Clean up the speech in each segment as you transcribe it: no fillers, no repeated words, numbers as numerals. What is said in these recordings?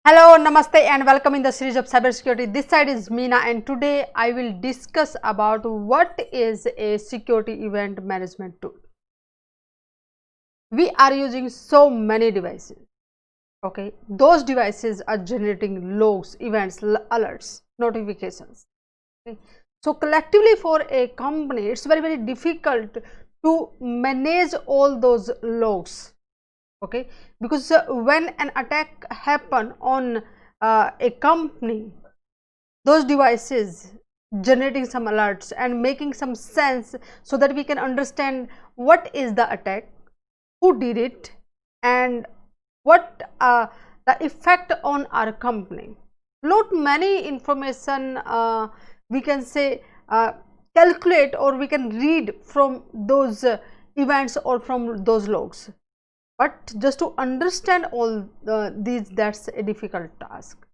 Hello, Namaste and welcome in the series of cybersecurity. This side is Meena and today I will discuss about what is a security event management tool. We are using so many devices, okay. Those devices are generating logs, events, alerts, notifications. Okay. So collectively for a company, it's very difficult to manage all those logs, okay, because when an attack happen on a company, those devices generating some alerts and making some sense so that we can understand what is the attack, who did it, and what the effect on our company. Not many information we can say calculate or we can read from those events or from those logs, but just to understand all these, that's a difficult task.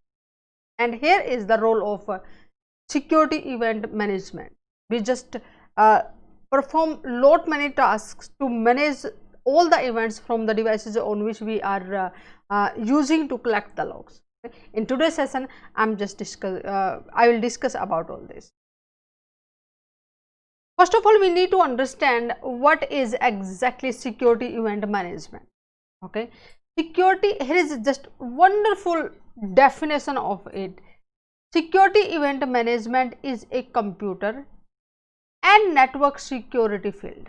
And here is the role of security event management. We just perform lot many tasks to manage all the events from the devices on which we are using to collect the logs. Okay. In today's session I will discuss about all this. First of all, we need to understand what is exactly security event management. Okay, security, here is just wonderful definition of it. Security event management is a computer and network security field.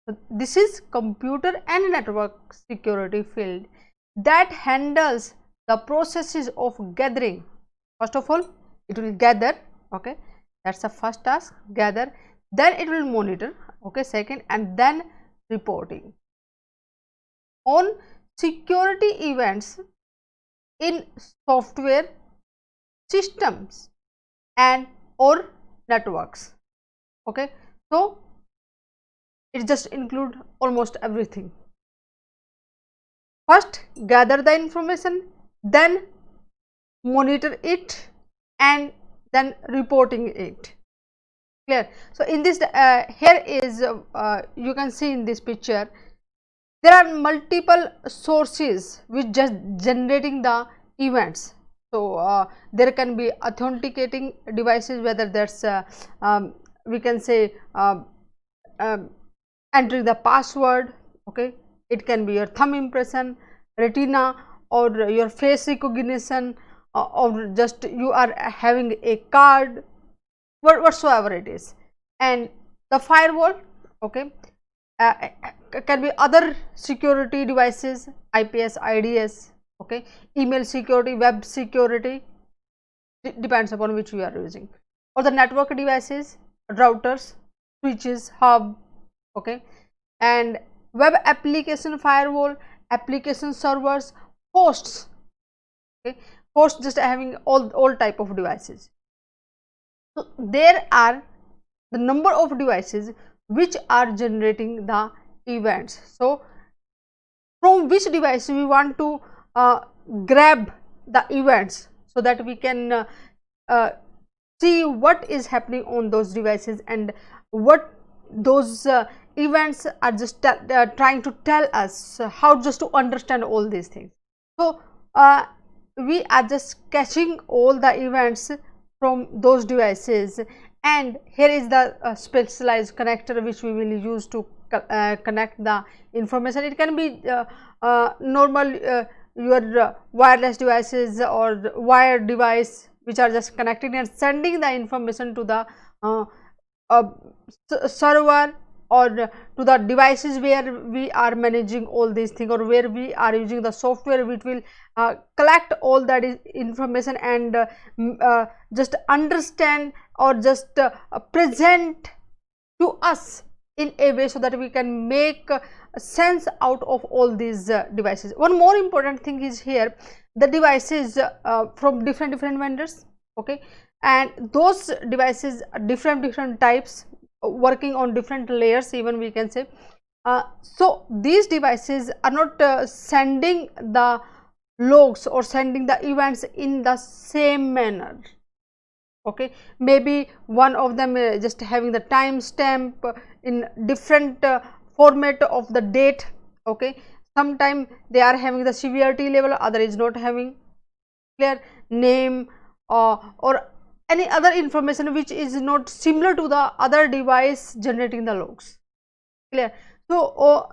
So this is computer and network security field that handles the processes of gathering. First of all, it will gather, okay, that's the first task, gather, then it will monitor, okay, second, and then reporting on security events in software, systems and or networks. Okay, so it just include almost everything. First gather the information, then monitor it, and then reporting it. Clear? So in this here is you can see in this picture there are multiple sources which just generating the events. So there can be authenticating devices, whether that's we can say entering the password, okay, it can be your thumb impression, retina, or your face recognition, or just you are having a card, whatsoever it is. And the firewall, okay, can be other security devices, IPS, IDS, okay, email security, web security, depends upon which we are using, or the network devices, routers, switches, hub, okay, and web application firewall, application servers, hosts, okay, hosts just having all type of devices. So there are the number of devices which are generating the events. So from which device we want to grab the events so that we can see what is happening on those devices and what those events are just trying to tell us, how just to understand all these things. So we are just catching all the events from those devices, and here is the specialized connector which we will use to connect the information. It can be normal your wireless devices or wired device which are just connecting and sending the information to the server or to the devices where we are managing all these things, or where we are using the software which will collect all that information and just understand or just present to us in a way so that we can make sense out of all these devices. One more important thing is here, the devices from different vendors, okay, and those devices are different types, working on different layers even we can say. So these devices are not sending the logs or sending the events in the same manner, okay. Maybe one of them just having the timestamp in different format of the date, okay. Sometime they are having the severity level, other is not having. clear, name or any other information which is not similar to the other device generating the logs, clear. So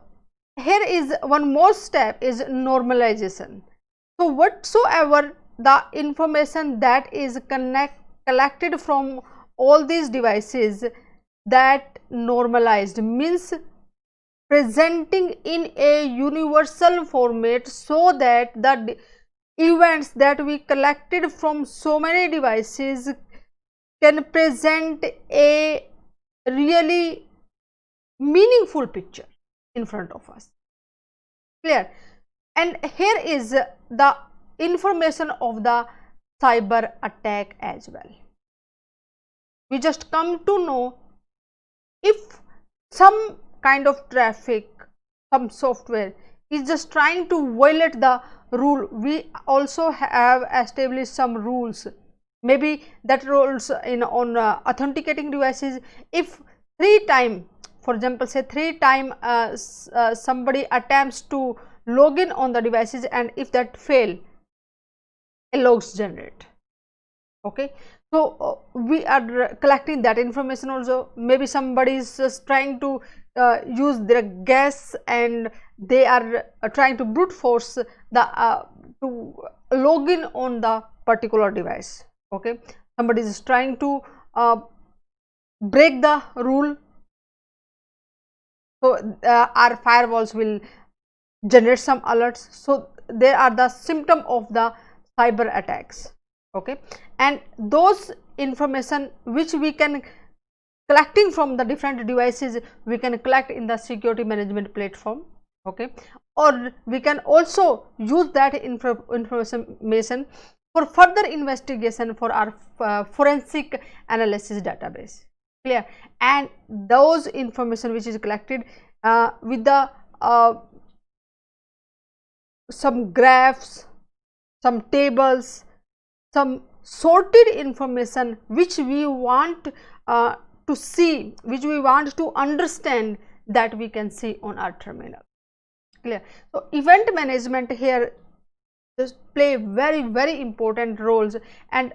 here is one more step is normalization. So whatsoever the information that is collected from all these devices, that normalized means presenting in a universal format, so that the events that we collected from so many devices can present a really meaningful picture in front of us, clear. And here is the information of the cyber attack as well. We just come to know if some kind of traffic, some software is just trying to violate the rule, we also have established some rules, maybe that rules in on authenticating devices. If 3 times, for example say 3 times somebody attempts to log in on the devices, and if that fail, a logs generate, okay. So we are collecting that information also. Maybe somebody is just trying to use their gas, and they are trying to brute force the to log in on the particular device, okay. Somebody is trying to break the rule, so our firewalls will generate some alerts. So there are the symptom of the cyber attacks, okay. And those information which we can collecting from the different devices, we can collect in the security management platform, okay. Or we can also use that information for further investigation for our forensic analysis database, clear. And those information which is collected with the some graphs, some tables, some sorted information which we want to see, which we want to understand, that we can see on our terminal, clear. So event management here just play very important roles. And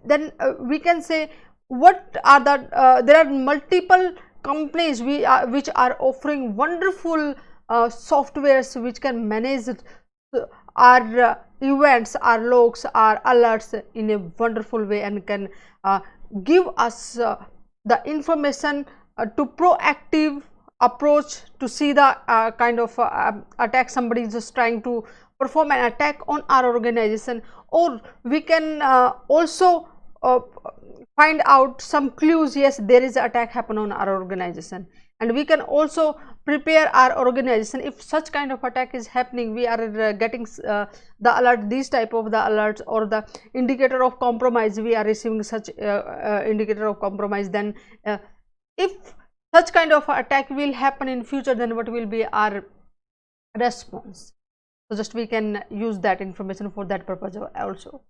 then we can say what are the there are multiple companies which are offering wonderful softwares which can manage our events, our logs, our alerts in a wonderful way, and can give us the information to proactive approach to see the kind of attack somebody is just trying to perform an attack on our organization. Or we can also find out some clues, yes, there is an attack happen on our organization, and we can also prepare our organization. If such kind of attack is happening, we are getting the alert, these type of the alerts, or the indicator of compromise, we are receiving such indicator of compromise, then if such kind of attack will happen in future, then what will be our response. So just we can use that information for that purpose also.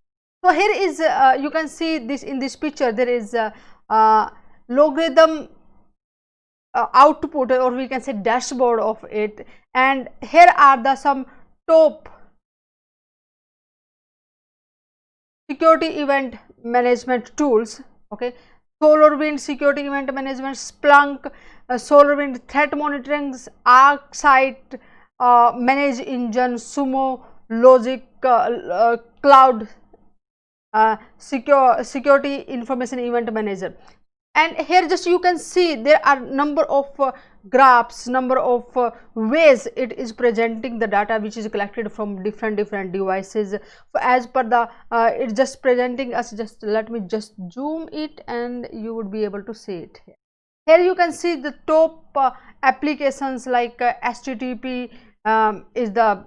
So here is you can see this in this picture, there is logarithm output, or we can say dashboard of it, and here are the some top security event management tools, okay. SolarWinds security event management, Splunk, SolarWinds threat monitoring, ArcSight, Manage Engine, Sumo, Logic, Cloud, security information event manager. And here just you can see there are number of graphs, number of ways it is presenting the data which is collected from different devices. So as per the it's just presenting us, just let me just zoom it and you would be able to see it here. Here you can see the top applications like HTTP is the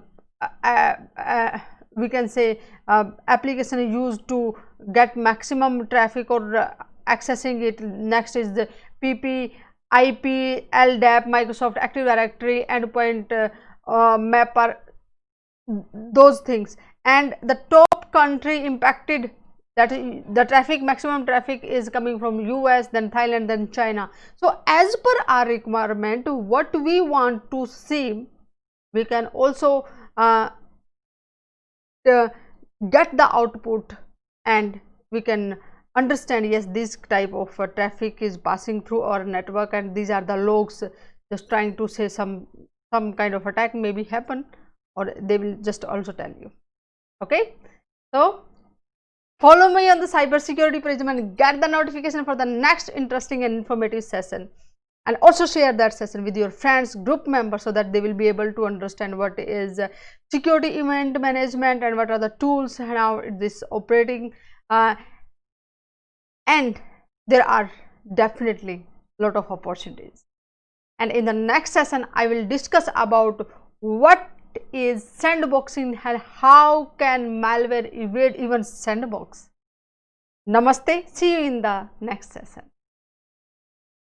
we can say application used to get maximum traffic or accessing it. Next is the PP, IP, LDAP, Microsoft Active Directory, endpoint mapper, those things. And the top country impacted, that the traffic, maximum traffic is coming from US, then Thailand, then China. So as per our requirement, what we want to see, we can also get the output, and we can understand, yes, this type of traffic is passing through our network, and these are the logs just trying to say some kind of attack maybe happen, or they will just also tell you. Okay, so follow me on the cybersecurity prism and get the notification for the next interesting and informative session, and also share that session with your friends, group members, so that they will be able to understand what is security event management and what are the tools and how this operating, and there are definitely lot of opportunities. And in the next session I will discuss about what is sandboxing and how can malware evade even sandbox. Namaste, see you in the next session.